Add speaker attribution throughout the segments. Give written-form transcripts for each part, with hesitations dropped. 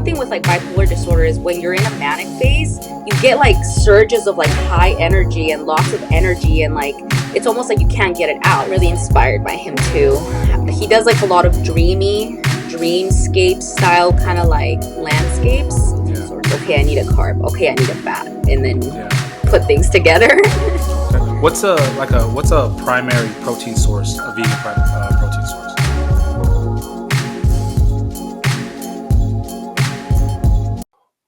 Speaker 1: thing with like bipolar disorder is when you're in a manic phase, you get like surges of like high energy and lots of energy, and like it's almost like you can't get it out. Really inspired by him too. He does like a lot of dreamscape style kind of like landscapes.
Speaker 2: Yeah.
Speaker 1: So, okay, I need a carb. Okay, I need a fat, and then
Speaker 2: Yeah.
Speaker 1: put things together.
Speaker 2: What's a primary protein source, a vegan protein source?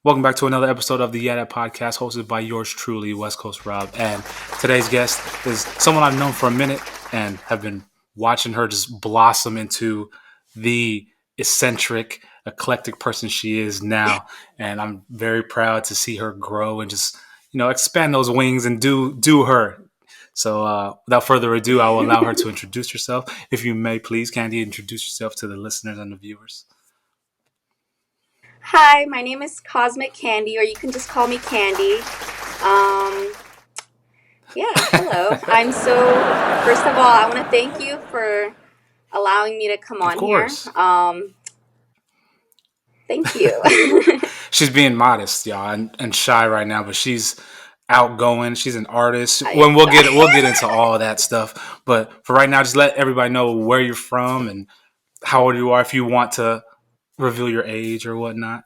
Speaker 2: Welcome back to another episode of the YeahDat podcast, hosted by yours truly, West Coast Rob. And today's guest is someone I've known for a minute and have been watching her just blossom into the eccentric, eclectic person she is now. And I'm very proud to see her grow and just, expand those wings and do her. So without further ado, I will allow her to introduce herself. If you may, please, Candy, introduce yourself to the listeners and the viewers.
Speaker 1: Hi, my name is Kosmikandy, or you can just call me Candy. Hello. First of all, I want to thank you for allowing me to come on here. Thank you.
Speaker 2: She's being modest, y'all, and shy right now, but she's outgoing. She's an artist. When we'll get into all that stuff, but for right now, just let everybody know where you're from and how old you are, if you want to reveal your age or whatnot.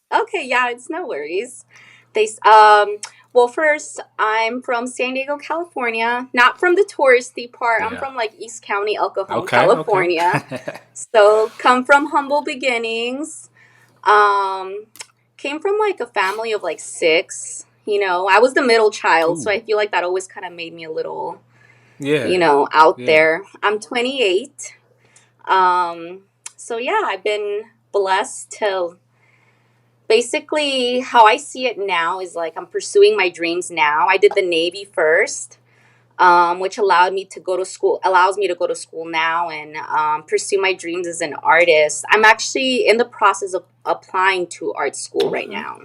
Speaker 1: Okay, yeah, it's no worries. Well, first, I'm from San Diego, California. Not from the touristy part. I'm from like East County, El Cajon, California.
Speaker 2: Okay.
Speaker 1: So, come from humble beginnings. Came from like a family of like 6. I was the middle child, so I feel like that always kind of made me a little, out there. I'm 28. So yeah, I've been blessed to. Basically, how I see it now is like I'm pursuing my dreams now. I did the Navy first, which allows me to go to school now and pursue my dreams as an artist. I'm actually in the process of applying to art school right now.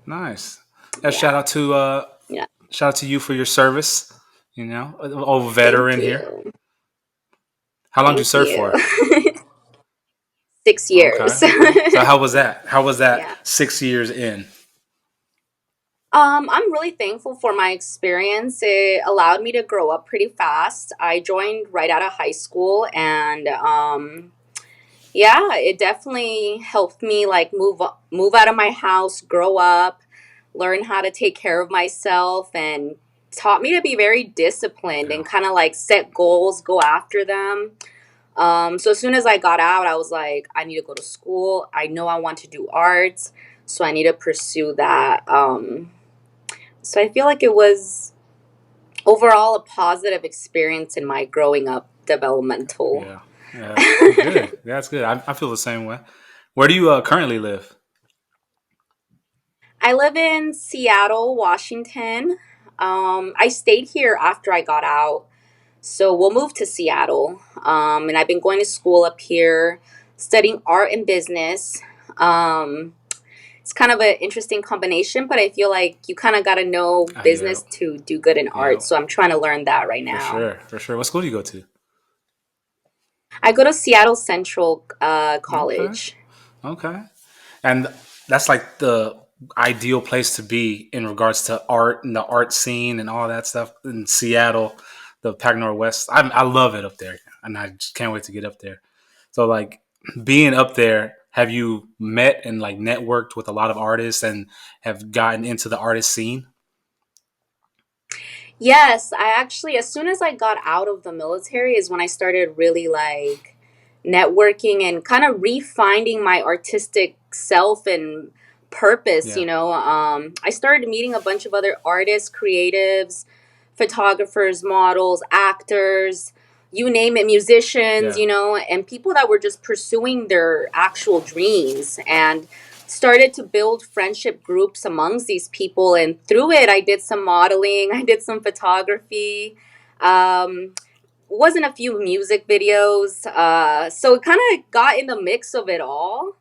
Speaker 2: Nice. Shout out to you for your service. Old veteran here. How long did you serve for?
Speaker 1: 6 years.
Speaker 2: Okay. So how was that? How was that 6 years in?
Speaker 1: I'm really thankful for my experience. It allowed me to grow up pretty fast. I joined right out of high school, and it definitely helped me like move out of my house, grow up, learn how to take care of myself, and taught me to be very disciplined and kind of like set goals, go after them. So as soon as I got out, I was like, I need to go to school. I know I want to do art, so I need to pursue that. So I feel like it was overall a positive experience in my growing up developmental.
Speaker 2: Yeah. Good. That's good. I feel the same way. Where do you currently live?
Speaker 1: I live in Seattle, Washington. I stayed here after I got out. So we'll move to Seattle. And I've been going to school up here, studying art and business. It's kind of an interesting combination, but I feel like you kind of got to know business to do good in art. So I'm trying to learn that right now.
Speaker 2: For sure. What school do you go to?
Speaker 1: I go to Seattle Central College.
Speaker 2: Okay. And that's like the ideal place to be in regards to art and the art scene and all that stuff in Seattle, the Pac Northwest. I love it up there, and I just can't wait to get up there. So like being up there, have you met and like networked with a lot of artists and have gotten into the artist scene?
Speaker 1: Yes, I actually, as soon as I got out of the military is when I started really like networking and kind of refinding my artistic self and purpose. I started meeting a bunch of other artists, creatives, photographers, models, actors, you name it, musicians, and people that were just pursuing their actual dreams, and started to build friendship groups amongst these people. And through it, I did some modeling, I did some photography, wasn't a few music videos. So it kind of got in the mix of it all.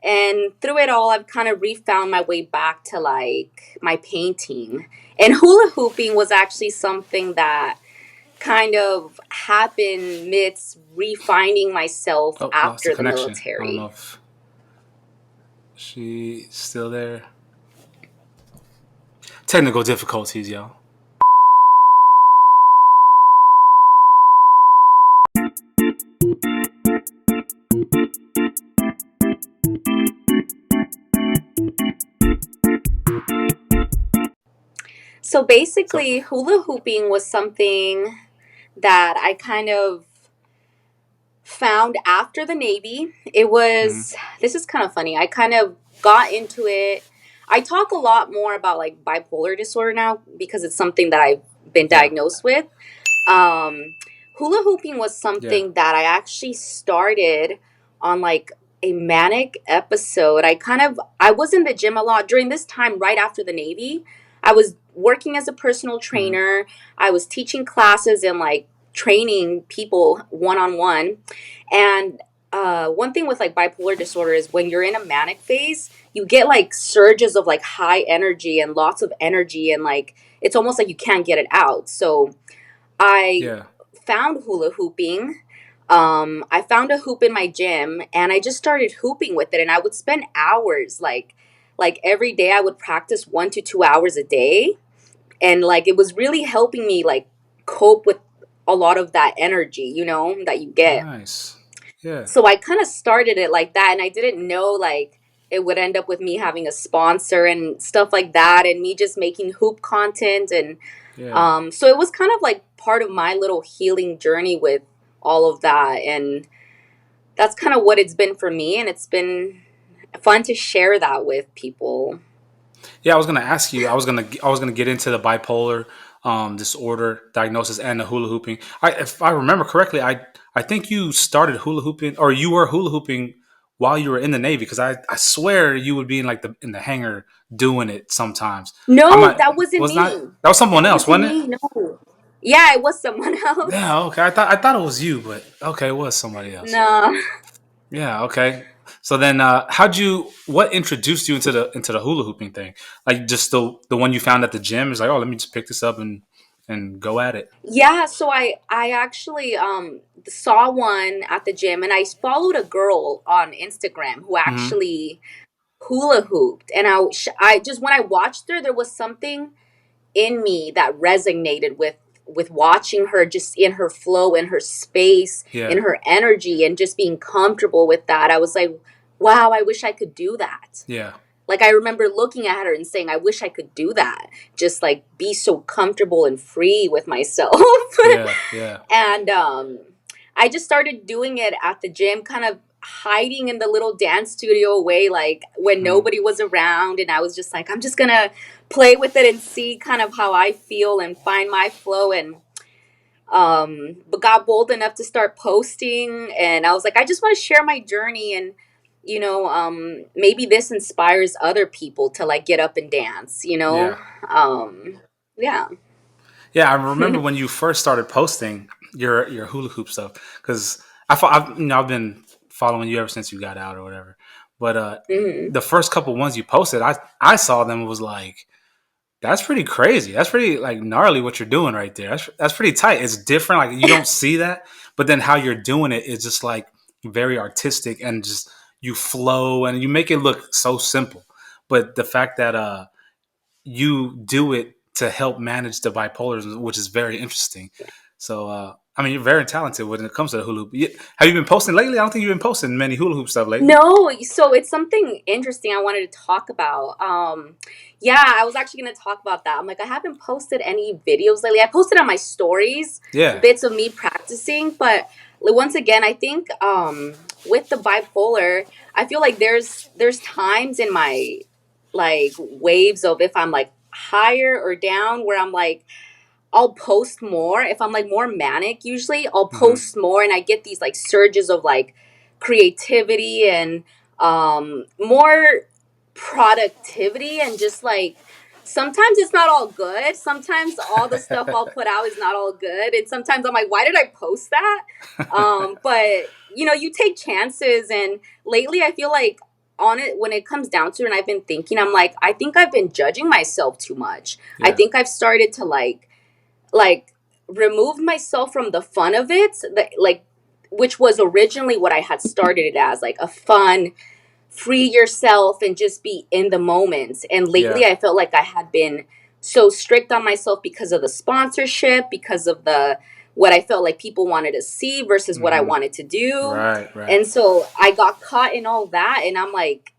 Speaker 1: And through it all, I've kind of refound my way back to like my painting. And hula hooping was actually something that kind of happened midst refinding myself after the military.
Speaker 2: She still there? Technical difficulties, yo.
Speaker 1: So
Speaker 2: So,
Speaker 1: basically, hula hooping was something that I kind of found after the Navy. It
Speaker 2: mm-hmm.
Speaker 1: was, this is kind of funny. I kind of got into it. I talk a lot more about like bipolar disorder now because it's something that I've been
Speaker 2: Yeah,
Speaker 1: diagnosed with. Um, Hula hooping was
Speaker 2: yeah,
Speaker 1: something that I actually started on like a manic episode. I was in the gym a lot during this time right after the Navy. I was working as a personal
Speaker 2: mm-hmm.
Speaker 1: trainer. I was teaching classes and like training people one on one. And one thing with like bipolar disorder is when you're in a manic phase, you get like surges of like high energy and lots of energy, and like it's almost like you can't get it out. So I
Speaker 2: Yeah,
Speaker 1: found hula hooping. I found a hoop in my gym and I just started hooping with it, and I would spend hours like every day I would practice 1 to 2 hours a day, and like it was really helping me like cope with a lot of that energy, that you get.
Speaker 2: nice. Yeah,
Speaker 1: So I kind of started it like that, and I didn't know like it would end up with me having a sponsor and stuff like that, and me just making hoop content. And
Speaker 2: yeah.
Speaker 1: so it was kind of like part of my little healing journey with all of that. And that's kind of what it's been for me. And it's been fun to share that with people.
Speaker 2: Yeah, I was gonna ask you. I was gonna get into the bipolar disorder diagnosis and the hula hooping. If I remember correctly, I think you started hula hooping, or you were hula hooping while you were in the Navy, because I swear you would be in like the in the hangar doing it sometimes. I
Speaker 1: No,
Speaker 2: might
Speaker 1: that wasn't
Speaker 2: was not
Speaker 1: me.
Speaker 2: that was someone
Speaker 1: That
Speaker 2: else,
Speaker 1: wasn't
Speaker 2: wasn't it?
Speaker 1: me. No. Yeah, it was someone else.
Speaker 2: Yeah, okay. I thought it was you, but okay, it was somebody else.
Speaker 1: No.
Speaker 2: Yeah, okay. So then, what introduced you into the hula hooping thing? Like just the one you found at the gym is like, oh, let me just pick this up and go at it.
Speaker 1: Yeah, so I actually saw one at the gym, and I followed a girl on Instagram who
Speaker 2: Hmm.
Speaker 1: actually hula hooped, and I just when I watched her, there was something in me that resonated with watching her, just in her flow, in her space, in
Speaker 2: Yeah,
Speaker 1: her energy, and just being comfortable with that. I was like, wow, I wish I could do that.
Speaker 2: yeah,
Speaker 1: Like I remember looking at her and saying, I wish I could do that. Just like be so comfortable and free with myself.
Speaker 2: yeah, yeah.
Speaker 1: And I just started doing it at the gym, kind of hiding in the little dance studio away, like when
Speaker 2: Hmm.
Speaker 1: nobody was around. And I was just like, I'm just going to play with it and see kind of how I feel and find my flow. And but got bold enough to start posting. And I was like, I just want to share my journey. And maybe this inspires other people to like get up and dance,
Speaker 2: Yeah.
Speaker 1: um yeah.
Speaker 2: Yeah, I remember when you first started posting your hula hoop stuff, because I've been following you ever since you got out or whatever. But
Speaker 1: Hmm.
Speaker 2: the first couple ones you posted, I saw them, and was like, that's pretty crazy. That's pretty like gnarly what you're doing right there. That's pretty tight. It's different. Like you don't see that, but then how you're doing it is just like very artistic, and just you flow and you make it look so simple. But the fact that you do it to help manage the bipolars, which is very interesting. So I mean, you're very talented when it comes to the hula hoop. Have you been posting lately? I don't think you've been posting many hula hoop stuff lately.
Speaker 1: No, so it's something interesting I wanted to talk about. Yeah, I was actually going to talk about that. I'm like, I haven't posted any videos lately. I posted on my stories
Speaker 2: Yeah.
Speaker 1: bits of me practicing, but once again, I think with the bipolar, I feel like there's times in my like waves of if I'm like higher or down where I'm like I'll post more. If I'm like more manic, usually I'll
Speaker 2: Hmm.
Speaker 1: post more, and I get these like surges of like creativity and more productivity, and just like sometimes it's not all good. Sometimes all the stuff I'll put out is not all good, and sometimes I'm like, why did I post that? But you take chances, and lately I feel like on it when it comes down to it, and I've been thinking, I'm like, I think I've been judging myself too much. I
Speaker 2: Yeah.
Speaker 1: think I've started to like remove myself from the fun of it, like which was originally what I had started it as, like a fun free yourself and just be in the moment. And lately,
Speaker 2: Yeah.
Speaker 1: I felt like I had been so strict on myself because of the sponsorship, because of the what I felt like people wanted to see versus what I
Speaker 2: Mm-hmm.
Speaker 1: wanted to do.
Speaker 2: Right. Right.
Speaker 1: And so I got caught in all that. And I'm like,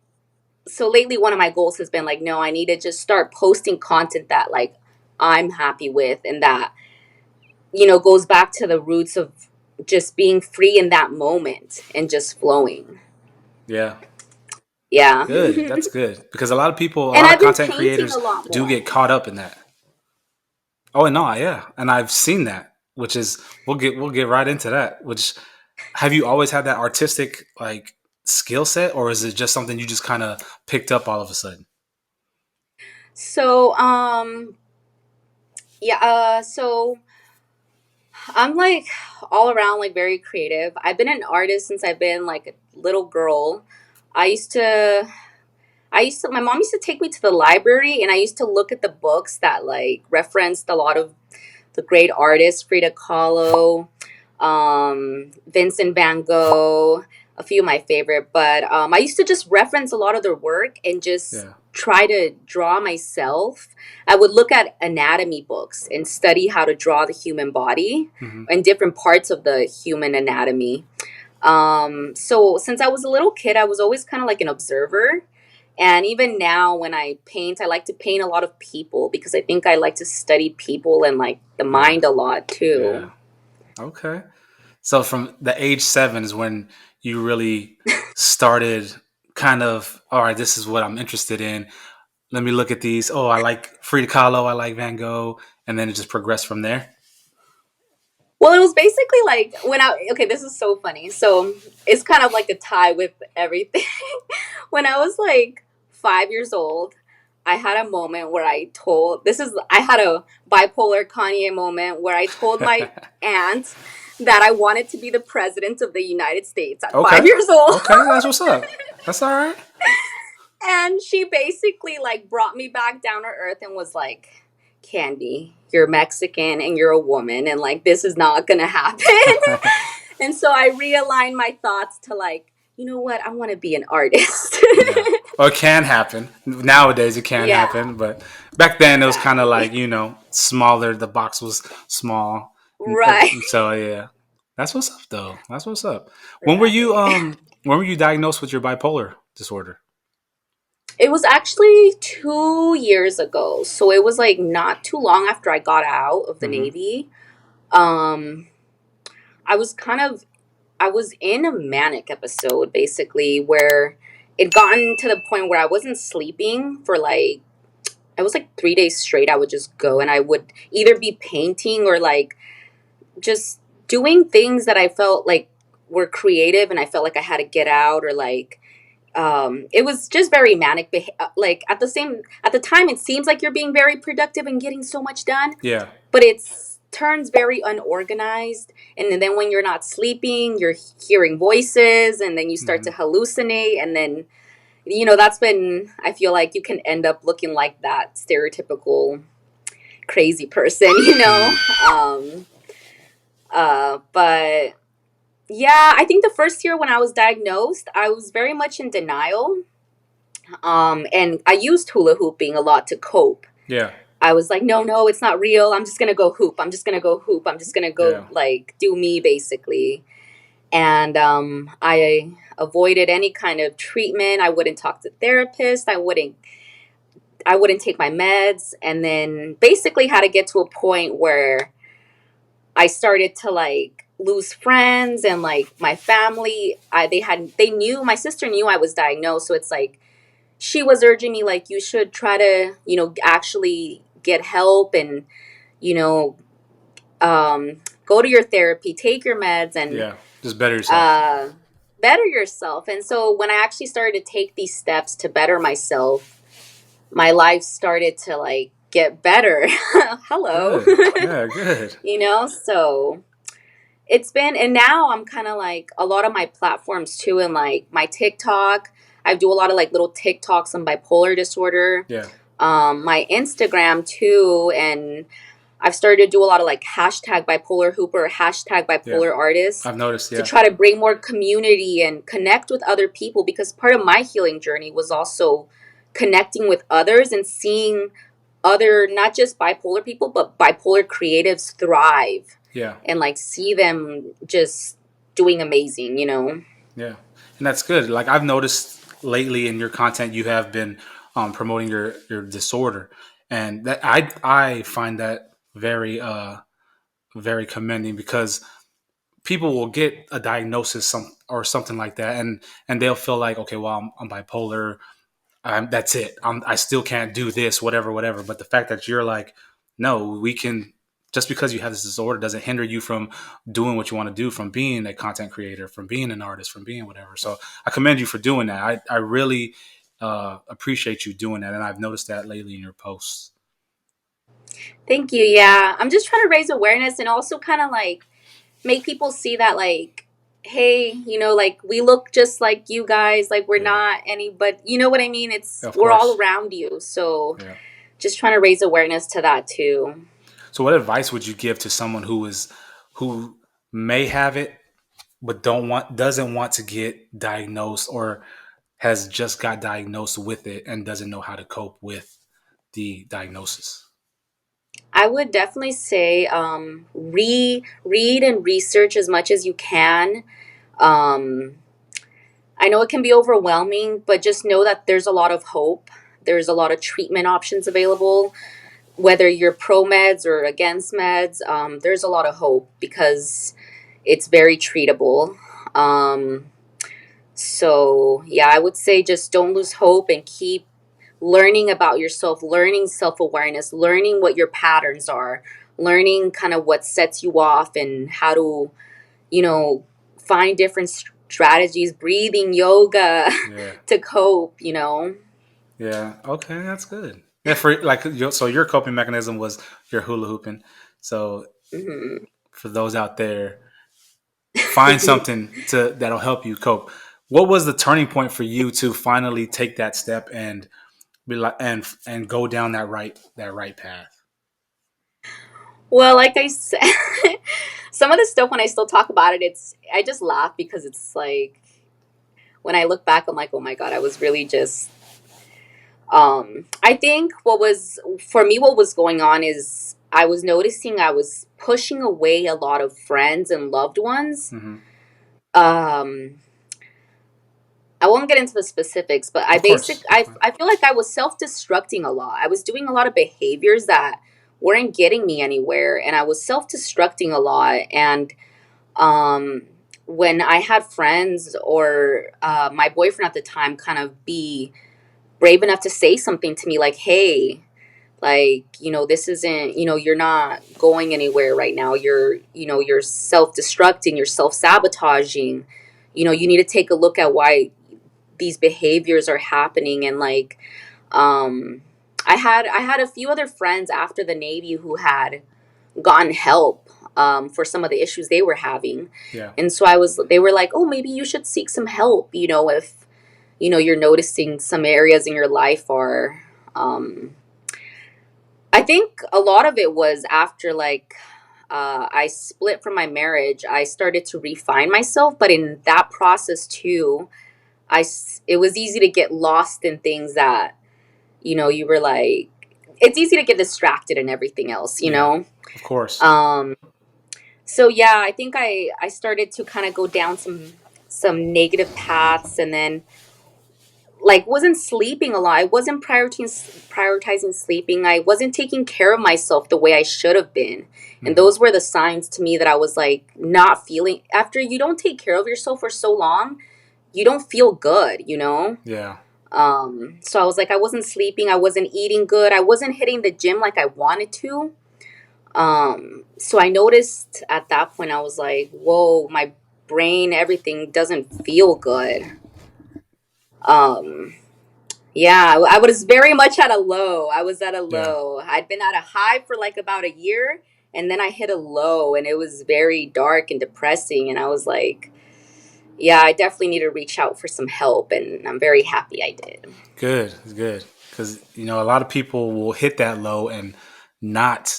Speaker 1: so lately, one of my goals has been like, no, I need to just start posting content that like I'm happy with and that, goes back to the roots of just being free in that moment and just flowing.
Speaker 2: Yeah.
Speaker 1: Yeah.
Speaker 2: Good. That's good because a lot of people, a
Speaker 1: And
Speaker 2: lot of
Speaker 1: I've been
Speaker 2: content
Speaker 1: painting a
Speaker 2: creators
Speaker 1: lot
Speaker 2: do
Speaker 1: more.
Speaker 2: get caught up in that. Oh, and no, yeah, and I've seen that, which is we'll get right into that. Which have you always had that artistic like skill set, or is it just something you just kind of picked up all of a sudden?
Speaker 1: So, yeah, so I'm like all around like very creative. I've been an artist since I've been like a little girl. I used to my mom used to take me to the library and I used to look at the books that like referenced a lot of the great artists, Frida Kahlo, Vincent Van Gogh, a few of my favorite. But I used to just reference a lot of their work and just
Speaker 2: Yeah.
Speaker 1: try to draw myself. I would look at anatomy books and study how to draw the human body
Speaker 2: Hmm.
Speaker 1: and different parts of the human anatomy. So since I was a little kid, I was always kind of like an observer. And even now, when I paint, I like to paint a lot of people because I think I like to study people and like the
Speaker 2: Yeah.
Speaker 1: mind a lot
Speaker 2: Yeah.
Speaker 1: too.
Speaker 2: Okay. So from the age 7 is when you really started kind of, all right, this is what I'm interested in. Let me look at these. Oh, I like Frida Kahlo. I like Van Gogh. And then it just progressed from there.
Speaker 1: Well, it was basically like okay, this is so funny. So it's kind of like a tie with everything. When I was like 5 years old, I had a moment where I had a bipolar Kanye moment where I told my aunt that I wanted to be the president of the United States at five
Speaker 2: Okay.
Speaker 1: years old.
Speaker 2: Okay. That's what's up. That's all right.
Speaker 1: And she basically like brought me back down to earth and was like, Candy, you're Mexican and you're a woman and like this is not gonna happen. And so I realigned my thoughts to like, you know what, I want to be an artist.
Speaker 2: Yeah. Or it can happen. Nowadays it can
Speaker 1: Yeah,
Speaker 2: happen. But back then it was kind of like,
Speaker 1: exactly.
Speaker 2: smaller. The box was small.
Speaker 1: Right.
Speaker 2: So yeah. That's what's up though. That's what's up.
Speaker 1: Right.
Speaker 2: When were you diagnosed with your bipolar disorder?
Speaker 1: It was actually 2 years ago. So it was like not too long after I got out of the
Speaker 2: Mm-hmm.
Speaker 1: Navy. Um, I was kind of I was in a manic episode basically where it gotten to the point where I wasn't sleeping for like I was like 3 days straight. I would just go and I would either be painting or like just doing things that I felt like were creative and I felt like I had to get out or like it was just very manic like at the time it seems like you're being very productive and getting so much done,
Speaker 2: Yeah.
Speaker 1: but it's turns very unorganized, and then when you're not sleeping you're hearing voices and then you start
Speaker 2: Mm-hmm.
Speaker 1: to hallucinate, and then that's when I feel like you can end up looking like that stereotypical crazy person.
Speaker 2: Mm-hmm.
Speaker 1: But yeah, I think the first year when I was diagnosed I was very much in denial, and I used hula hooping a lot to cope.
Speaker 2: Yeah.
Speaker 1: I was like, no, no, it's not real. I'm just gonna go hoop. I'm just gonna go hoop. I'm just gonna go
Speaker 2: Yeah.
Speaker 1: like do me basically. And I avoided any kind of treatment. I wouldn't talk to therapists. I wouldn't take my meds. And then basically had to get to a point where I started to like lose friends and like my family. They knew, my sister knew I was diagnosed. So it's like she was urging me like you should try to actually get help and you know go to your therapy, take your meds, and
Speaker 2: Yeah. Just better yourself.
Speaker 1: uh, better yourself. And so when I actually started to take these steps to better myself, my life started to like get better. Hello.
Speaker 2: Good. Yeah. Good.
Speaker 1: So it's been, and now I'm kind of like a lot of my platforms too, and like my TikTok. I do a lot of like little TikToks on bipolar disorder.
Speaker 2: Yeah.
Speaker 1: My Instagram too, and I've started to do a lot of like hashtag bipolar hooper, hashtag
Speaker 2: Yeah.
Speaker 1: bipolar artist
Speaker 2: I've noticed.
Speaker 1: to
Speaker 2: Yeah.
Speaker 1: try to bring more community and connect with other people, because part of my healing journey was also connecting with others and seeing other, not just bipolar people, but bipolar creatives thrive
Speaker 2: Yeah.
Speaker 1: and like see them just doing amazing, you know?
Speaker 2: Yeah. And that's good. Like I've noticed lately in your content, you have been promoting your disorder, and that I find that very commending, because people will get a diagnosis or something like that, and they'll feel like, okay, well, I'm bipolar. That's it. I still can't do this, whatever, whatever. But the fact that you're like, no, we can. Just because you have this disorder doesn't hinder you from doing what you want to do, from being a content creator, from being an artist, from being whatever. So I commend you for doing that. I really appreciate you doing that, and I've noticed that lately in your posts.
Speaker 1: Thank you. Yeah. I'm just trying to raise awareness and also kind of like make people see that, like, hey, you know, like we look just like you guys, like we're
Speaker 2: Yeah,
Speaker 1: not any, but you know what I mean? It's,
Speaker 2: of
Speaker 1: we're all
Speaker 2: course.
Speaker 1: around you. So
Speaker 2: Yeah.
Speaker 1: just trying to raise awareness to that too.
Speaker 2: So, what advice would you give to someone who may have it but doesn't want to get diagnosed, or has just got diagnosed with it and doesn't know how to cope with the diagnosis?
Speaker 1: I would definitely say read and research as much as you can. Um, I know it can be overwhelming, but just know that there's a lot of hope. There's a lot of treatment options available, whether you're pro meds or against meds. There's a lot of hope because it's very treatable. Um, so, yeah, I would say just don't lose hope and keep learning about yourself, learning self awareness, learning what your patterns are, learning kind of what sets you off and how to, you know, find different strategies, breathing, yoga
Speaker 2: Yeah.
Speaker 1: to cope, you know.
Speaker 2: Yeah. Okay, that's good. Yeah, for like so your coping mechanism was your hula hooping. So
Speaker 1: Hmm.
Speaker 2: for those out there, find something to that'll help you cope. What was the turning point for you to finally take that step and be like and go down that right path?
Speaker 1: Well, like I said, some of the stuff when I still talk about it, it's, I just laugh because it's like when I look back, I'm like, oh my God, I was really just I think what was for me, what was going on is I was noticing I was pushing away a lot of friends and loved ones.
Speaker 2: Hmm.
Speaker 1: Um, I won't get into the specifics, but
Speaker 2: Of course, that's fine.
Speaker 1: I feel like I was self-destructing a lot. I was doing a lot of behaviors that weren't getting me anywhere, and I was self-destructing a lot. And um, when I had friends or my boyfriend at the time kind of be brave enough to say something to me like, hey, like, you know, this isn't, you know, you're not going anywhere right now, you're, you know, you're self-destructing, you're self-sabotaging, you know, you need to take a look at why these behaviors are happening. And like um I had a few other friends after the Navy who had gotten help for some of the issues they were having.
Speaker 2: Yeah.
Speaker 1: And so they were like, oh, maybe you should seek some help, you know, if, you know, you're noticing some areas in your life are I think a lot of it was after like I split from my marriage. I started to refine myself, but in that process too, it was easy to get lost in things that, you know, you were like, it's easy to get distracted and everything else, you
Speaker 2: Yeah.
Speaker 1: know.
Speaker 2: Of course.
Speaker 1: Um, so yeah, I think I started to kind of go down some negative paths, and then like wasn't sleeping a lot. I wasn't prioritizing sleeping. I wasn't taking care of myself the way I should have been. And
Speaker 2: Hmm.
Speaker 1: those were the signs to me that I was like not feeling, after you don't take care of yourself for so long, you don't feel good, you know?
Speaker 2: Yeah.
Speaker 1: So I was like, I wasn't sleeping, I wasn't eating good, I wasn't hitting the gym like I wanted to. So I noticed at that point, I was like, whoa, my brain, everything doesn't feel good. Um, Yeah, I was very much at a low. I was at a
Speaker 2: Yeah.
Speaker 1: low. I'd been at a high for like about a year, and then I hit a low, and it was very dark and depressing. And I was like, yeah, I definitely need to reach out for some help, and I'm very happy I did.
Speaker 2: Good. Good. Because a lot of people will hit that low and not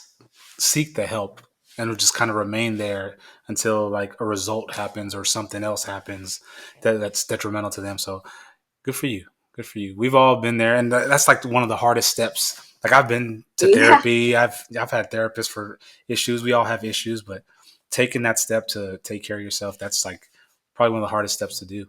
Speaker 2: seek the help and just kind of remain there until like a result happens or something else happens that's detrimental to them. So good for you. Good for you. We've all been there, and that's like one of the hardest steps. Like I've been to
Speaker 1: Yeah.
Speaker 2: therapy. I've had therapists for issues. We all have issues, but taking that step to take care of yourself, that's like probably one of the hardest steps to do.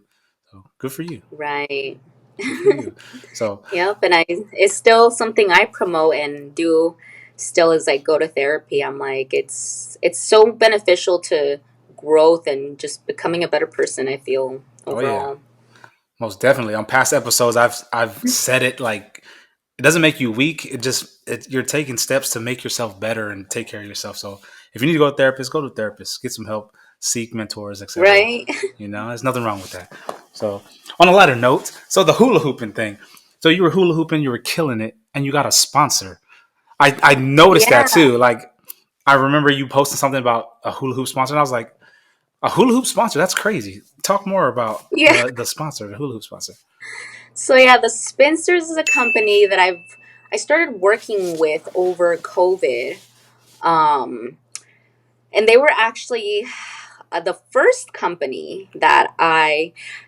Speaker 2: So good for you.
Speaker 1: Right.
Speaker 2: Good for you. So
Speaker 1: Yep, and it's still something I promote and do still as I go to therapy. I'm like it's so beneficial to growth and just becoming a better person, I feel
Speaker 2: oh yeah,
Speaker 1: overall.
Speaker 2: most definitely. On past episodes, I've said it like it doesn't make you weak. You're taking steps to make yourself better and take care of yourself. So if you need to go to a therapist, go to a therapist, get some help, seek mentors, etc.
Speaker 1: Right?
Speaker 2: You know, there's nothing wrong with that. So on a lighter note, so the hula hooping thing. So you were hula hooping, you were killing it, and you got a sponsor. I noticed that
Speaker 1: Yeah.
Speaker 2: too. Like I remember you posting something about a hula hoop sponsor, and I was like, a hula hoop sponsor? That's crazy. Talk more about
Speaker 1: Yeah.
Speaker 2: the sponsor, the hula hoop sponsor.
Speaker 1: So yeah, the Spinsters is a company that I started working with over COVID. Um and they were actually the first company that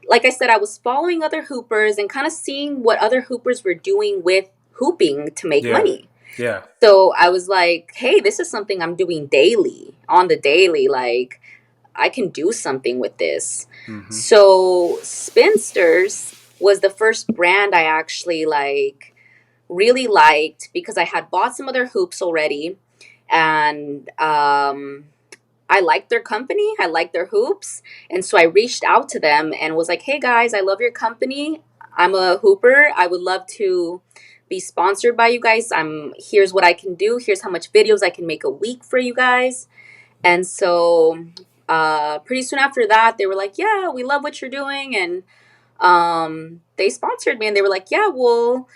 Speaker 1: like I said, I was following other hoopers and kind of seeing what other hoopers were doing with hooping to make
Speaker 2: Yeah,
Speaker 1: money.
Speaker 2: yeah.
Speaker 1: So I was like, hey, this is something I'm doing daily, on the daily. Like, I can do something with this.
Speaker 2: Mm-hmm.
Speaker 1: So Spinsters was the first brand I actually like really liked because I had bought some other hoops already, and I liked their company. I liked their hoops. And so I reached out to them and was like, hey guys, I love your company. I'm a hooper. I would love to be sponsored by you guys. Here's what I can do. Here's how much videos I can make a week for you guys. And so pretty soon after that, they were like, yeah, we love what you're doing. And they sponsored me and they were like, yeah, we'll,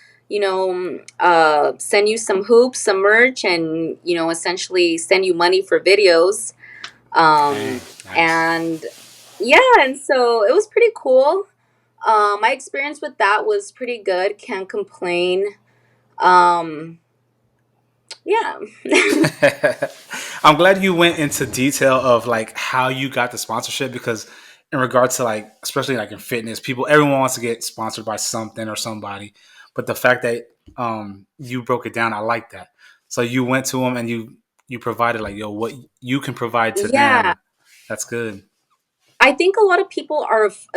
Speaker 1: send you some hoops, some merch, and, essentially send you money for videos.
Speaker 2: Dang, nice.
Speaker 1: And yeah, and so it was pretty cool. My experience with that was pretty good. Can't complain. Um, yeah.
Speaker 2: I'm glad you went into detail of like how you got the sponsorship because in regards to like especially like in fitness, everyone wants to get sponsored by something or somebody. But the fact that you broke it down, I like that. So you went to them and you provided like yo what you can provide to
Speaker 1: Yeah.
Speaker 2: them. That's good.
Speaker 1: I think a lot of people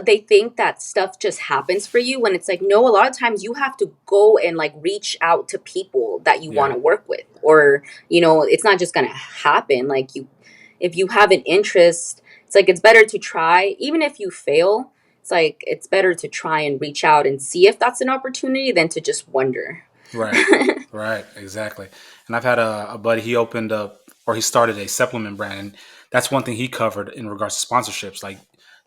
Speaker 1: they think that stuff just happens for you when it's like, no, a lot of times you have to go and like reach out to people that you want
Speaker 2: Yeah.
Speaker 1: to work with. Or, it's not just going to happen. Like, if you have an interest, it's like, it's better to try. Even if you fail, it's like, it's better to try and reach out and see if that's an opportunity than to just wonder.
Speaker 2: Right. Right. Exactly. And I've had a buddy. He opened up or he started a supplement brand, and that's one thing he covered in regards to sponsorships. Like,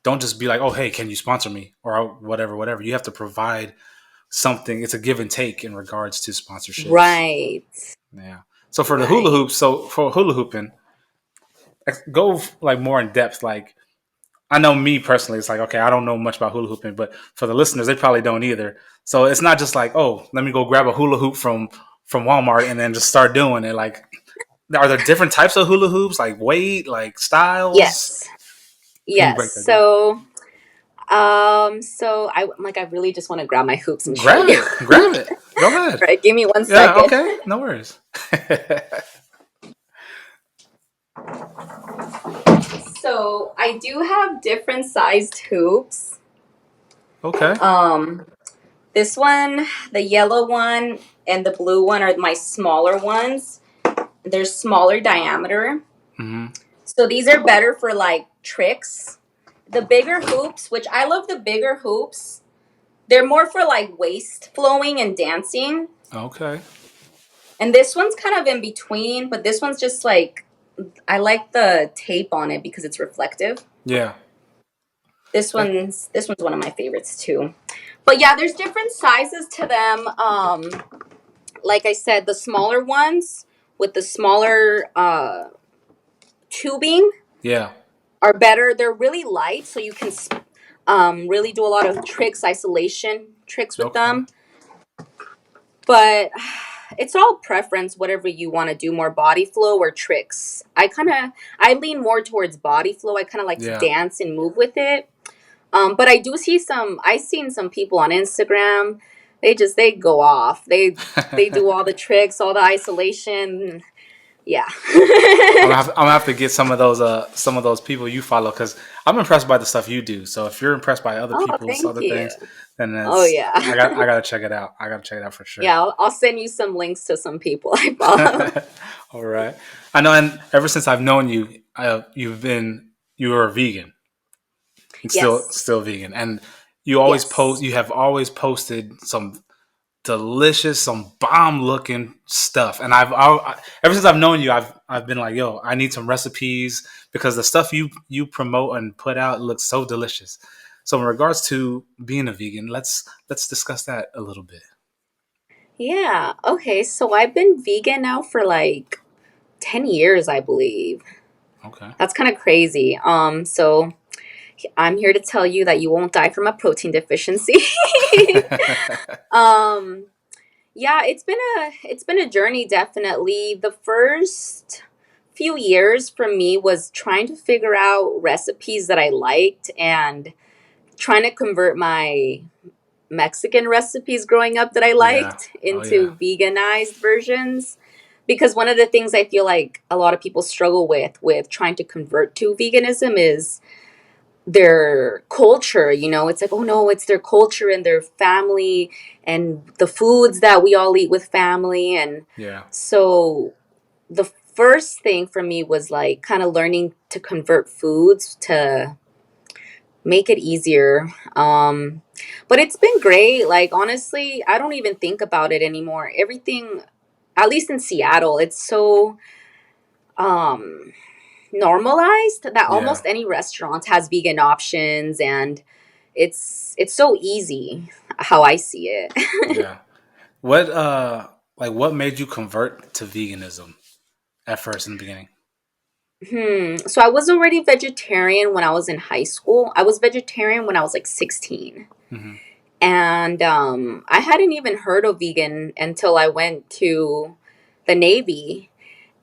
Speaker 2: don't just be like, "Oh, hey, can you sponsor me?" or whatever, whatever. You have to provide something. It's a give and take in regards to sponsorships.
Speaker 1: Right.
Speaker 2: Yeah. So for the hula
Speaker 1: Right.
Speaker 2: hoops, so for hula hooping, go like more in depth. Like I know me personally, it's like, okay, I don't know much about hula hooping, but for the listeners, they probably don't either. So it's not just like, oh, let me go grab a hula hoop from Walmart and then just start doing it. Like, are there different types of hula hoops, like weight, like styles?
Speaker 1: Yes.
Speaker 2: Can you
Speaker 1: Yes.
Speaker 2: break that down?
Speaker 1: So I really just want to grab my hoops and show
Speaker 2: Grab
Speaker 1: you.
Speaker 2: it, grab it. Go ahead.
Speaker 1: Right, give me one
Speaker 2: Yeah,
Speaker 1: second.
Speaker 2: okay, no worries.
Speaker 1: So I do have different sized hoops.
Speaker 2: Okay.
Speaker 1: Um, this one, the yellow one, and the blue one are my smaller ones. They're smaller diameter.
Speaker 2: Mm-hmm.
Speaker 1: So these are better for like tricks. The bigger hoops, which I love the bigger hoops, they're more for like waist flowing and dancing.
Speaker 2: Okay.
Speaker 1: And this one's kind of in between, but this one's just like, I like the tape on it because it's reflective.
Speaker 2: Yeah.
Speaker 1: This one's one of my favorites too. But yeah, there's different sizes to them. Like I said, the smaller ones with the smaller tubing
Speaker 2: Yeah.
Speaker 1: are better. They're really light, so you can really do a lot of tricks, isolation tricks with
Speaker 2: Okay.
Speaker 1: them. But it's all preference, whatever you want to do, more body flow or tricks. I lean more towards body flow. I kind of like to
Speaker 2: Yeah.
Speaker 1: dance and move with it. But I do see I've seen some people on Instagram. They go off. They do all the tricks, all the isolation. Yeah.
Speaker 2: I'm gonna have to get some of those people you follow because I'm impressed by the stuff you do. So if you're impressed by other
Speaker 1: Oh,
Speaker 2: people's
Speaker 1: thank
Speaker 2: other
Speaker 1: you.
Speaker 2: things, then
Speaker 1: Oh
Speaker 2: that's
Speaker 1: yeah.
Speaker 2: I gotta check it out. I gotta check it out for sure.
Speaker 1: Yeah, I'll send you some links to some people I follow.
Speaker 2: All right. I know, and ever since I've known you, you were a vegan, and
Speaker 1: Yes.
Speaker 2: still vegan, and you always post.
Speaker 1: Yes.
Speaker 2: You have always posted some delicious, some bomb looking stuff. And ever since I've known you, I've been like, yo, I need some recipes because the stuff you promote and put out looks so delicious. So in regards to being a vegan, let's discuss that a little bit.
Speaker 1: Yeah. Okay. So I've been vegan now for like 10 years, I believe.
Speaker 2: Okay.
Speaker 1: That's kind of crazy. So I'm here to tell you that you won't die from a protein deficiency. um, yeah, it's been a journey definitely. The first few years for me was trying to figure out recipes that I liked and trying to convert my Mexican recipes growing up that I
Speaker 2: Yeah.
Speaker 1: liked
Speaker 2: Oh yeah.
Speaker 1: into veganized versions. Because one of the things I feel like a lot of people struggle with trying to convert to veganism is their culture. It's like, oh no, it's their culture and their family and the foods that we all eat with family. And
Speaker 2: Yeah.
Speaker 1: so the first thing for me was like kind of learning to convert foods to make it easier. But it's been great. Like, honestly, I don't even think about it anymore. Everything, at least in Seattle, it's so um, normalized that
Speaker 2: Yeah.
Speaker 1: almost any restaurant has vegan options, and it's so easy how I see it.
Speaker 2: Yeah. What what made you convert to veganism at first in the beginning?
Speaker 1: So I was already vegetarian when I was in high school. I was vegetarian when I was like 16.
Speaker 2: Hmm.
Speaker 1: And I hadn't even heard of vegan until I went to the Navy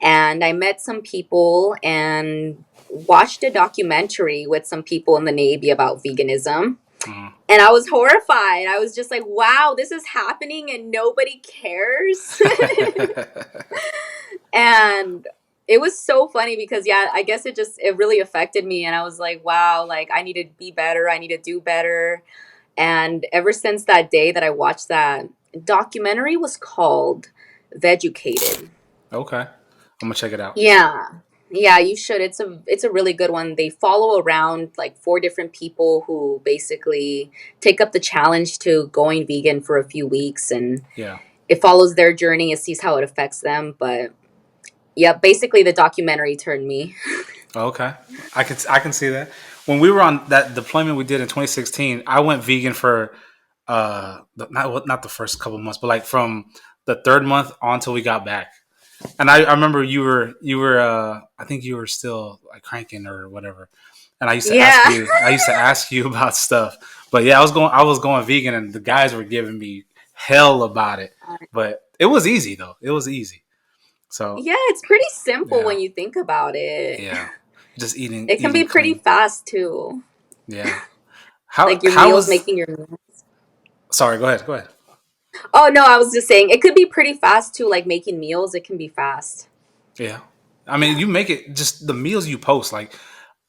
Speaker 1: and I met some people and watched a documentary with some people in the Navy about veganism.
Speaker 2: Hmm.
Speaker 1: And I was horrified. I was just like, wow, this is happening and nobody cares. And it was so funny because, yeah, I guess it really affected me. And I was like, wow, like I need to be better. I need to do better. And ever since that day that I watched that documentary was called Vegucated.
Speaker 2: Okay. I'm gonna check it out.
Speaker 1: Yeah. Yeah, you should. It's a really good one. They follow around like four different people who basically take up the challenge to going vegan for a few weeks and
Speaker 2: Yeah.
Speaker 1: it follows their journey. It sees how it affects them. But yeah, basically the documentary turned me.
Speaker 2: Okay, I can see that. When we were on that deployment we did in 2016, I went vegan for not the first couple months, but like from the third month on till we got back. And I remember you were I think you were still like cranking or whatever. And
Speaker 1: Yeah.
Speaker 2: I used to ask you about stuff. But yeah, I was going vegan, and the guys were giving me hell about it. But it was easy though. It was easy. So
Speaker 1: Yeah, it's pretty simple
Speaker 2: yeah,
Speaker 1: when you think about it.
Speaker 2: yeah. Just
Speaker 1: It can
Speaker 2: eating
Speaker 1: be pretty
Speaker 2: clean.
Speaker 1: fast too.
Speaker 2: Yeah.
Speaker 1: Like your
Speaker 2: How
Speaker 1: meals,
Speaker 2: was?
Speaker 1: making your meals.
Speaker 2: Sorry. Go ahead. Go ahead.
Speaker 1: Oh no, I was just saying it could be pretty fast too, like making meals, it can be fast.
Speaker 2: Yeah. I mean, you make it just the meals you post. Like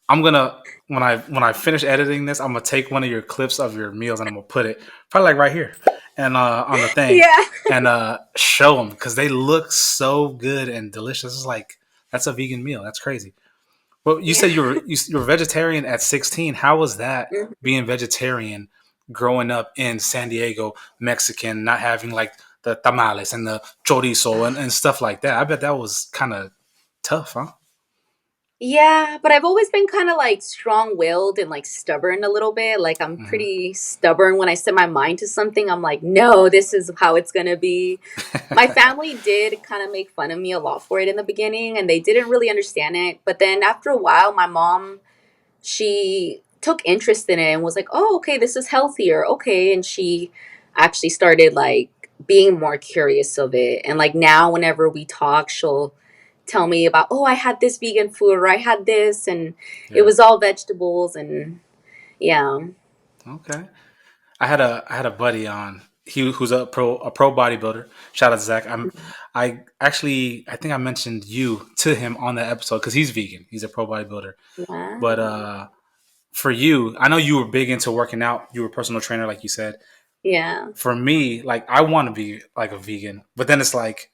Speaker 2: I'm gonna when I finish editing this, I'm gonna take one of your clips of your meals and I'm gonna put it probably like right here and on the thing
Speaker 1: Yeah.
Speaker 2: and show them because they look so good and delicious. It's like that's a vegan meal. That's crazy. Well, you
Speaker 1: Yeah.
Speaker 2: said you were vegetarian at 16. How was that
Speaker 1: Mhm.
Speaker 2: being vegetarian growing up in San Diego, Mexican, not having like the tamales and the chorizo and stuff like that? I bet that was kind of tough, huh?
Speaker 1: Yeah, but I've always been kind of like strong-willed and like stubborn a little bit. Like I'm
Speaker 2: Hmm.
Speaker 1: pretty stubborn when I set my mind to something. I'm like, no, this is how it's gonna be. My family did kind of make fun of me a lot for it in the beginning, and they didn't really understand it. But then after a while, my mom, she took interest in it and was like, oh, okay, this is healthier. Okay. And she actually started like being more curious of it. And like now, whenever we talk, she'll tell me about, oh, I had this vegan food, or I had this, and it
Speaker 2: Yeah.
Speaker 1: was all vegetables, and yeah.
Speaker 2: Okay. I had a buddy on. Who's a pro bodybuilder. Shout out to Zach. I think I mentioned you to him on that episode because he's vegan. He's a pro bodybuilder. But
Speaker 1: Wow.
Speaker 2: for you, I know you were big into working out. You were a personal trainer, like you said.
Speaker 1: Yeah.
Speaker 2: For me, like I want to be like a vegan, but then it's like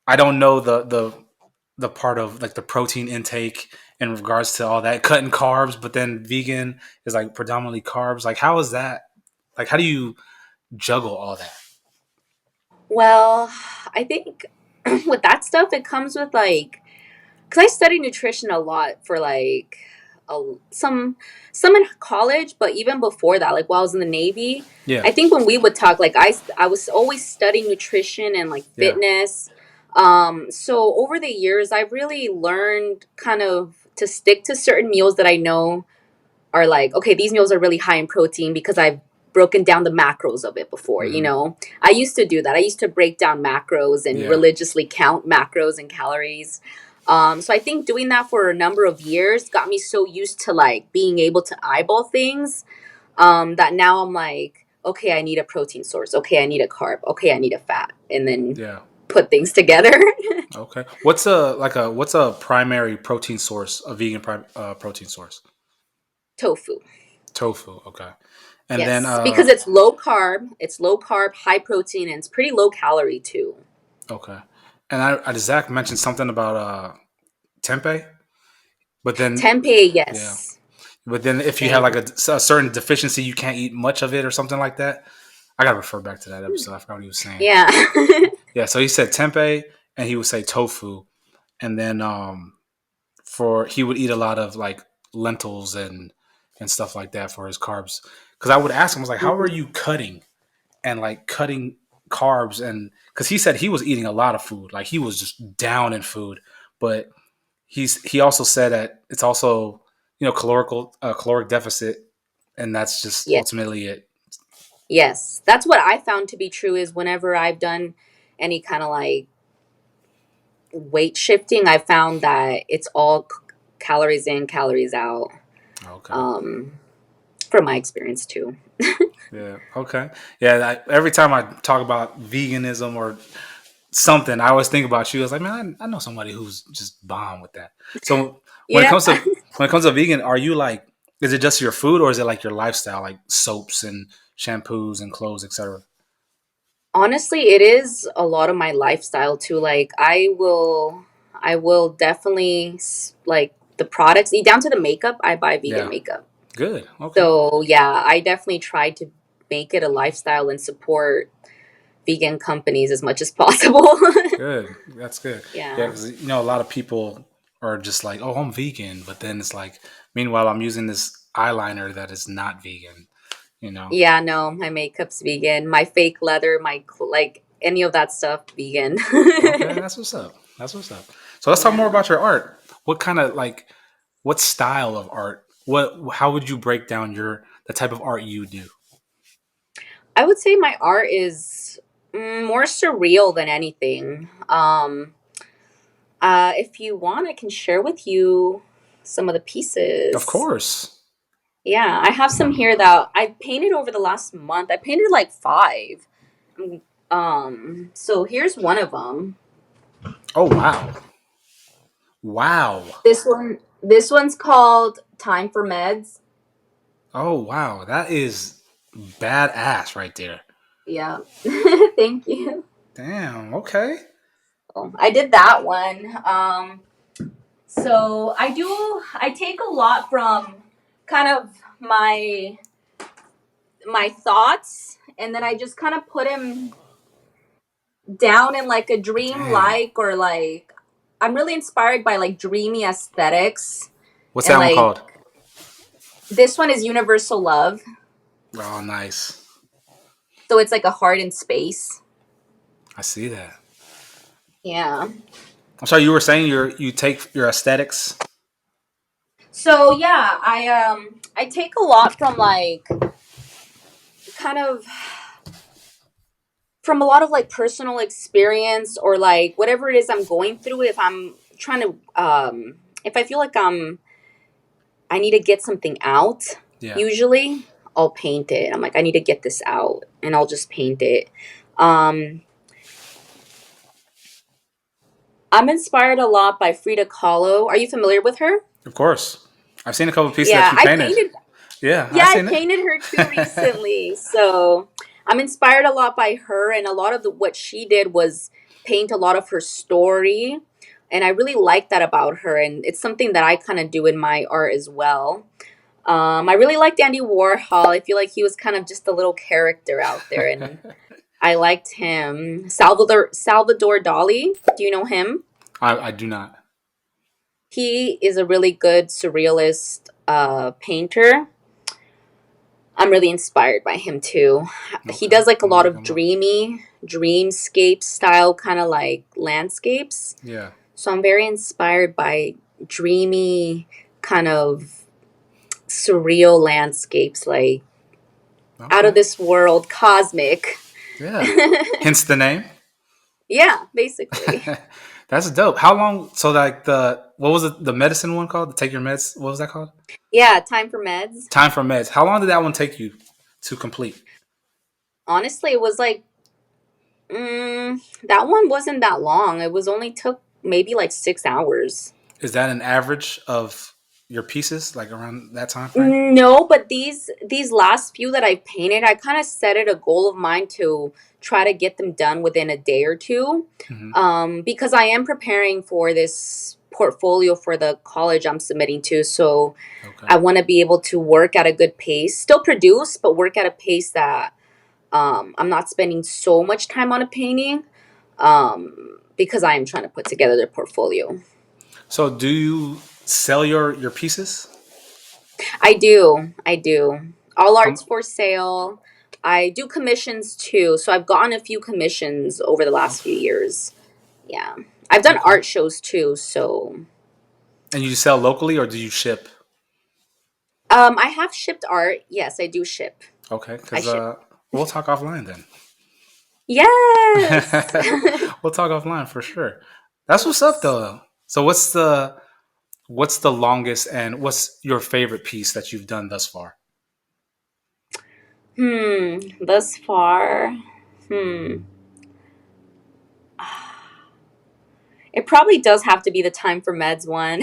Speaker 2: I don't know the part of like the protein intake in regards to all that cutting carbs, but then vegan is like predominantly carbs. Like how is that? Like how do you juggle all that?
Speaker 1: Well, I think with that stuff, it comes with like, because I studied nutrition a lot for like a, some some in college, but even before that, like while I was in the Navy,
Speaker 2: Yeah,
Speaker 1: I think when we would talk, like I was always studying nutrition and like
Speaker 2: yeah,
Speaker 1: fitness. So over the years, I've really learned kind of to stick to certain meals that I know are like, okay, these meals are really high in protein because I've broken down the macros of it before, you
Speaker 2: hmm,
Speaker 1: know? I used to do that. I used to break down macros and
Speaker 2: yeah,
Speaker 1: religiously count macros and calories. So I think doing that for a number of years got me so used to like being able to eyeball things, that now I'm like, okay, I need a protein source. Okay, I need a carb. Okay, I need a fat. And then
Speaker 2: yeah.
Speaker 1: put things together.
Speaker 2: Okay. What's a primary protein source? A vegan protein source?
Speaker 1: Tofu.
Speaker 2: Tofu. Okay. And then
Speaker 1: Yes, because it's low carb, high protein, and it's pretty low calorie too.
Speaker 2: okay. And Zach mentioned something about tempeh, but then
Speaker 1: Tempeh,
Speaker 2: yeah,
Speaker 1: yes.
Speaker 2: but then if you have like
Speaker 1: Same.
Speaker 2: a certain deficiency, you can't eat much of it or something like that. I gotta refer back to that episode. I forgot what he was saying.
Speaker 1: Yeah.
Speaker 2: Yeah. So he said tempeh, and he would say tofu, and then for he would eat a lot of like lentils and stuff like that for his carbs. Because I would ask him, I was like, how are
Speaker 1: Mhm.
Speaker 2: you cutting and like cutting carbs? And because he said he was eating a lot of food, like he was just down in food, but he also said that it's also caloric deficit, and that's just
Speaker 1: Yeah.
Speaker 2: ultimately it.
Speaker 1: Yes. That's what I found to be true is whenever I've done any kind of like weight shifting, I found that it's all calories in, calories out.
Speaker 2: Okay.
Speaker 1: Um, from my experience too.
Speaker 2: Yeah. Okay. Yeah. Every time I talk about veganism or something, I always think about you. I was like, man, I know somebody who's just bomb with that. So when it
Speaker 1: Yeah.
Speaker 2: comes to vegan, are you like, is it just your food or is it like your lifestyle, like soaps and shampoos and clothes, etc.?
Speaker 1: Honestly, it is a lot of my lifestyle too. Like I will definitely like the products, down to the makeup. I buy vegan
Speaker 2: Yeah.
Speaker 1: makeup.
Speaker 2: Good. Okay.
Speaker 1: So yeah, I definitely try to make it a lifestyle and support vegan companies as much as possible.
Speaker 2: Good. That's good. Yeah,
Speaker 1: Yeah.
Speaker 2: because a lot of people are just like, oh, I'm vegan, but then it's like, meanwhile, I'm using this eyeliner that is not vegan. You know.
Speaker 1: Yeah, no, my makeup's vegan. My fake leather, like any of that stuff, vegan.
Speaker 2: Okay, that's what's up. That's what's up. So let's talk more
Speaker 1: Yeah.
Speaker 2: about your art. What kind of like what style of art? How would you break down the type of art you do?
Speaker 1: I would say my art is more surreal than anything. If you want, I can share with you some of the
Speaker 2: Of
Speaker 1: pieces.
Speaker 2: course.
Speaker 1: Yeah, I have some here that I painted over the last month. I painted like five. So here's one of them.
Speaker 2: Oh wow. Wow.
Speaker 1: This one's called Time for Meds.
Speaker 2: Oh wow. That is badass right there.
Speaker 1: Yeah. Thank you.
Speaker 2: Damn. Okay.
Speaker 1: I did that one. So I take a lot from kind of my thoughts, and then I just kind of put them down in like a dream
Speaker 2: Damn.
Speaker 1: like, or like I'm really inspired by like dreamy aesthetics.
Speaker 2: What's
Speaker 1: And
Speaker 2: that one
Speaker 1: like
Speaker 2: called?
Speaker 1: this one is Universal Love.
Speaker 2: Oh, nice.
Speaker 1: So it's like a heart in space.
Speaker 2: I see that.
Speaker 1: Yeah.
Speaker 2: I'm sorry. You were saying you take your aesthetics.
Speaker 1: So yeah, I take a lot from like kind of from a lot of like personal experience or like whatever it is I'm going through. If I'm trying to, if I feel like I need to get something out,
Speaker 2: Yeah.
Speaker 1: usually I'll paint it. I'm like, I need to get this out, and I'll just paint it. Um, I'm inspired a lot by Frida Kahlo. Are you familiar with her?
Speaker 2: Of course. I've seen a couple of pieces that
Speaker 1: Yeah,
Speaker 2: you
Speaker 1: I
Speaker 2: painted.
Speaker 1: painted.
Speaker 2: Yeah,
Speaker 1: Yeah,
Speaker 2: I've
Speaker 1: I
Speaker 2: seen
Speaker 1: painted her too
Speaker 2: it.
Speaker 1: recently. So I'm inspired a lot by her, and a lot of what she did was paint a lot of her story. And I really like that about her, and it's something that I kind of do in my art as well. I really liked Andy Warhol. I feel like he was kind of just a little character out there, and I liked him. Salvador Dali. Do you know him?
Speaker 2: I do not.
Speaker 1: He is a really good surrealist painter. I'm really inspired by him too. He
Speaker 2: Okay.
Speaker 1: does like a
Speaker 2: I'm gonna
Speaker 1: lot
Speaker 2: look
Speaker 1: of
Speaker 2: him up.
Speaker 1: dreamy, dreamscape style kind of like landscapes.
Speaker 2: Yeah.
Speaker 1: So I'm very inspired by dreamy, kind of surreal landscapes, like out of
Speaker 2: Okay.
Speaker 1: this world, cosmic.
Speaker 2: Yeah. Hence the name.
Speaker 1: Yeah, basically.
Speaker 2: That's dope. How long? So like the what was it? The medicine one called? The Take Your Meds. What was that called?
Speaker 1: Yeah, time for meds.
Speaker 2: Time for Meds. How long did that one take you to complete?
Speaker 1: Honestly, it was like that one wasn't that long. It was only took maybe like 6 hours.
Speaker 2: Is that an average of your pieces, like around that time frame?
Speaker 1: No, but these last few that I've painted, I kind of set it a goal of mine to try to get them done within a day or two,
Speaker 2: Hmm.
Speaker 1: because I am preparing for this portfolio for the college I'm submitting to. So
Speaker 2: Okay.
Speaker 1: I want to be able to work at a good pace, still produce, but work at a pace that I'm not spending so much time on a painting, because I am trying to put together the portfolio.
Speaker 2: So do you sell your pieces?
Speaker 1: I do. I do. All art's
Speaker 2: Um,
Speaker 1: for sale. I do commissions too. So I've gotten a few commissions over the last few
Speaker 2: okay.
Speaker 1: years. Yeah. I've done
Speaker 2: Okay.
Speaker 1: art shows too. So
Speaker 2: And you sell locally or do you ship?
Speaker 1: I have shipped art. Yes, I do ship.
Speaker 2: Okay,
Speaker 1: I
Speaker 2: because
Speaker 1: ship.
Speaker 2: we'll talk offline then.
Speaker 1: Yes.
Speaker 2: We'll talk offline for sure. That's what's up though. So what's the longest and what's your favorite piece that you've done thus far?
Speaker 1: Thus far. Hmm. It probably does have to be the time for meds one.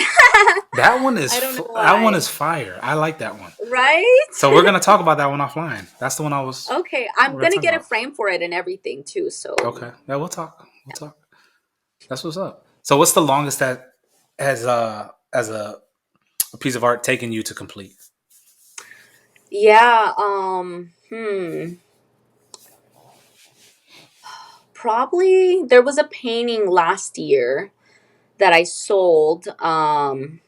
Speaker 2: That one is
Speaker 1: I don't know
Speaker 2: that one is
Speaker 1: why.
Speaker 2: fire. I like that one.
Speaker 1: Right?
Speaker 2: So we're gonna talk about that one offline. That's the one
Speaker 1: Okay,
Speaker 2: we're
Speaker 1: I'm
Speaker 2: gonna
Speaker 1: gonna
Speaker 2: talk
Speaker 1: get a
Speaker 2: about.
Speaker 1: frame for it and everything too. So
Speaker 2: Okay. Yeah, we'll talk. We'll talk. That's what's up. So what's the longest that has as a piece of art taken you to complete?
Speaker 1: yeah, probably there was a painting last year that I sold, and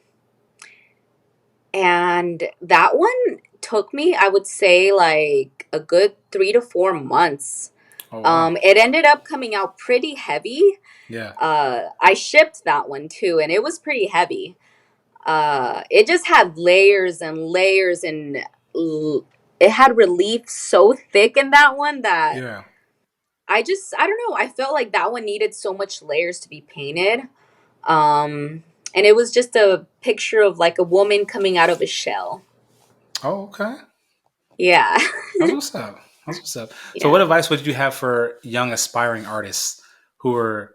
Speaker 1: that one took me, I would say, like a good 3 to 4 months.
Speaker 2: Oh wow.
Speaker 1: It ended up coming out pretty heavy.
Speaker 2: Yeah.
Speaker 1: I shipped that one too, and it was pretty heavy. It just had layers and layers, and it had relief so thick in that one that
Speaker 2: Yeah.
Speaker 1: I don't know, I felt like that one needed so much layers to be painted. And it was just a picture of like a woman coming out of a shell.
Speaker 2: Oh, okay.
Speaker 1: Yeah.
Speaker 2: That's what's up. That's what's up. So,
Speaker 1: Yeah.
Speaker 2: what advice would you have for young aspiring artists who are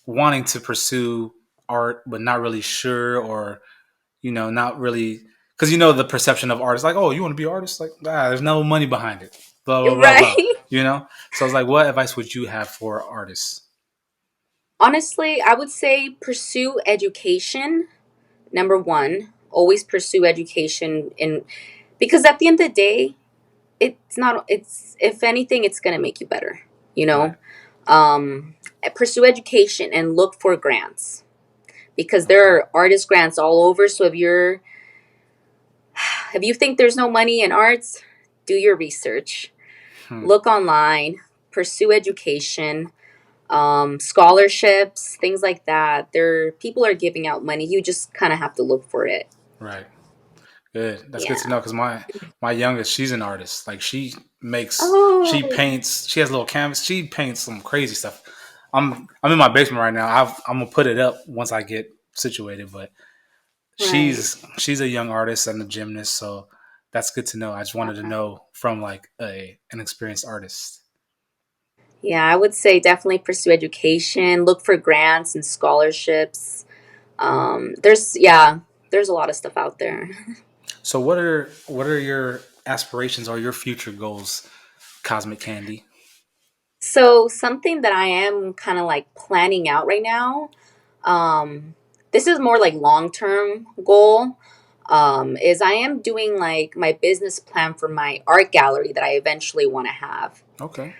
Speaker 2: wanting to pursue art but not really sure, or not really because the perception of art is like, oh, you want to be an artist? Like, there's no money behind it. Blah blah blah blah.
Speaker 1: Right.
Speaker 2: So it's like, what advice would you have for artists?
Speaker 1: Honestly, I would say pursue education. Number one, always pursue education, in because at the end of the day, it's not it's if anything, it's going to make you better, you
Speaker 2: Right.
Speaker 1: know. Um Pursue education and look for grants, because there
Speaker 2: Okay.
Speaker 1: are artist grants all over. So if you think there's no money in arts, do your research.
Speaker 2: Hmm.
Speaker 1: Look online, pursue education, scholarships, things like that. There, people are giving out money. You just kind of have to look for it.
Speaker 2: Right. Good. That's good
Speaker 1: Yeah.
Speaker 2: to know because my youngest, she's an artist. Like she
Speaker 1: Oh,
Speaker 2: paints. She has a little canvas. She paints some crazy stuff. I'm in my basement right now. I'm gonna put it up once I get situated. But
Speaker 1: right.
Speaker 2: she's a young artist and a gymnast, so that's good to know. I just wanted to know from like a an experienced artist.
Speaker 1: Yeah, I would say definitely pursue education, look for grants and scholarships. There's a lot of stuff out there.
Speaker 2: So what are your aspirations or your future goals, Cosmic Candy?
Speaker 1: So something that I am kind of like planning out right now, um, this is more like long-term goal, is I am doing like my business plan for my art gallery that I eventually want to have.
Speaker 2: Okay.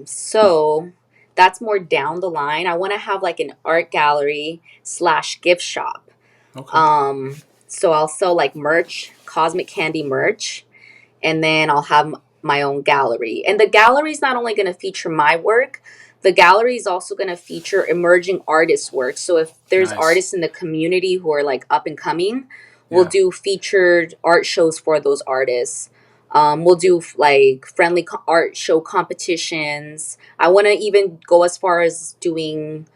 Speaker 1: So that's more down the line. I want to have like an art gallery slash gift shop.
Speaker 2: Okay.
Speaker 1: So I'll sell like merch, Kosmikandy merch, and then I'll have my own gallery. And the gallery is not only going to feature my work, the gallery is also going to feature emerging artists' work. So if there's
Speaker 2: Nice.
Speaker 1: artists in the community who are like up and coming, we'll
Speaker 2: Yeah.
Speaker 1: do featured art shows for those artists. We'll do like friendly art show competitions. I want to even go as far as doing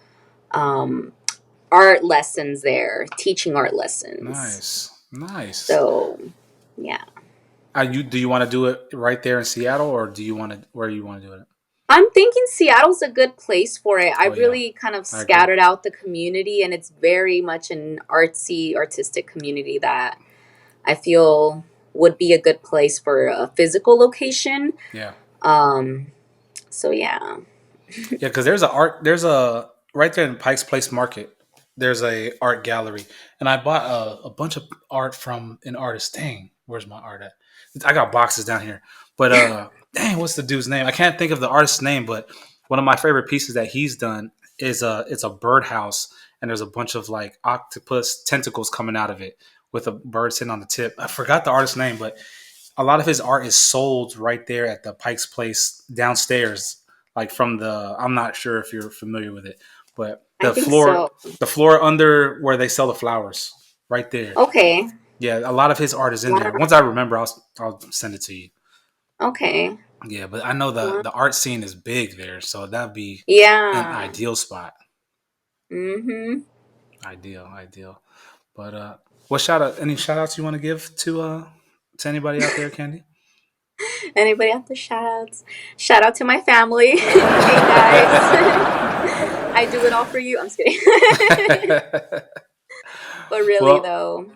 Speaker 1: um, art lessons there, teaching art lessons.
Speaker 2: Nice. Nice.
Speaker 1: So, yeah.
Speaker 2: You do you want to do it right there in Seattle, or do you want to where you want to do it?
Speaker 1: I'm thinking Seattle's a good place for it. I
Speaker 2: Oh yeah,
Speaker 1: really kind of
Speaker 2: I agree.
Speaker 1: scattered out the community, and it's very much an artsy, artistic community that I feel would be a good place for a physical location.
Speaker 2: Yeah,
Speaker 1: Um, so yeah.
Speaker 2: yeah, because there's a right there in Pike's Place Market. There's a art gallery, and I bought a bunch of art from an artist. Dang, where's my art at? I got boxes down here, but dang, what's the dude's name? I can't think of the artist's name, but one of my favorite pieces that he's done is it's a birdhouse, and there's a bunch of like octopus tentacles coming out of it with a bird sitting on the tip. I forgot the artist's name, but a lot of his art is sold right there at the Pike's Place downstairs. Like from the, I'm not sure if you're familiar with it, but
Speaker 1: I think so.
Speaker 2: the floor under where they sell the flowers, right there.
Speaker 1: Okay.
Speaker 2: Yeah, a lot of his art is in there.
Speaker 1: Wow.
Speaker 2: Once I remember, I'll send it to you.
Speaker 1: Okay.
Speaker 2: Yeah, but I know
Speaker 1: Wow.
Speaker 2: the art scene is big there, so that'd be an
Speaker 1: Yeah.
Speaker 2: ideal spot.
Speaker 1: Mm-hmm.
Speaker 2: Ideal. But what any shout outs you want to give to anybody out there, Candy?
Speaker 1: Anybody have the shout outs? Shout out to my family. Hey guys. I do it all for you. I'm just kidding. But really
Speaker 2: well,
Speaker 1: though,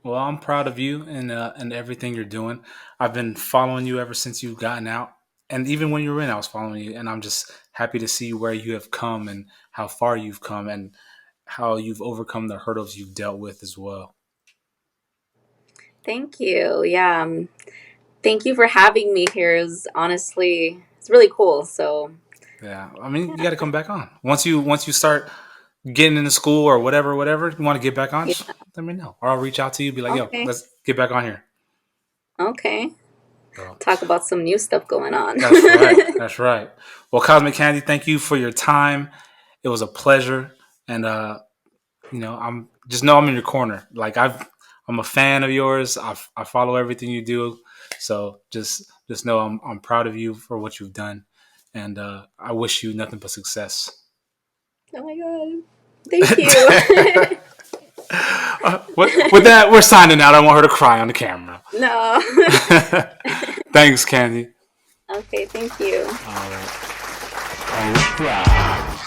Speaker 2: Well, I'm proud of you and everything you're doing. I've been following you ever since you've gotten out, and even when you were in, I was following you, and I'm just happy to see where you have come and how far you've come and how you've overcome the hurdles you've dealt with as well.
Speaker 1: thank you. Yeah. Thank you for having me here. It's really cool. So
Speaker 2: Yeah, I mean, you got to come back on once you start getting into school or whatever you want to get back on. Just
Speaker 1: yeah.
Speaker 2: let me know, or I'll reach out to you, be like, yo,
Speaker 1: Okay.
Speaker 2: let's get back on here.
Speaker 1: Okay.
Speaker 2: So
Speaker 1: Talk about some new stuff going on.
Speaker 2: that's right. That's right. Well, Cosmic Candy, thank you for your time. It was a pleasure, and I'm just know I'm in your corner. Like I'm a fan of yours. I follow everything you do, so just know I'm proud of you for what you've done, and I wish you nothing but success.
Speaker 1: Oh my god. Thank you.
Speaker 2: With that, we're signing out. I want her to cry on the camera.
Speaker 1: No.
Speaker 2: Thanks, Candy.
Speaker 1: Okay, thank you.
Speaker 2: All right. All right.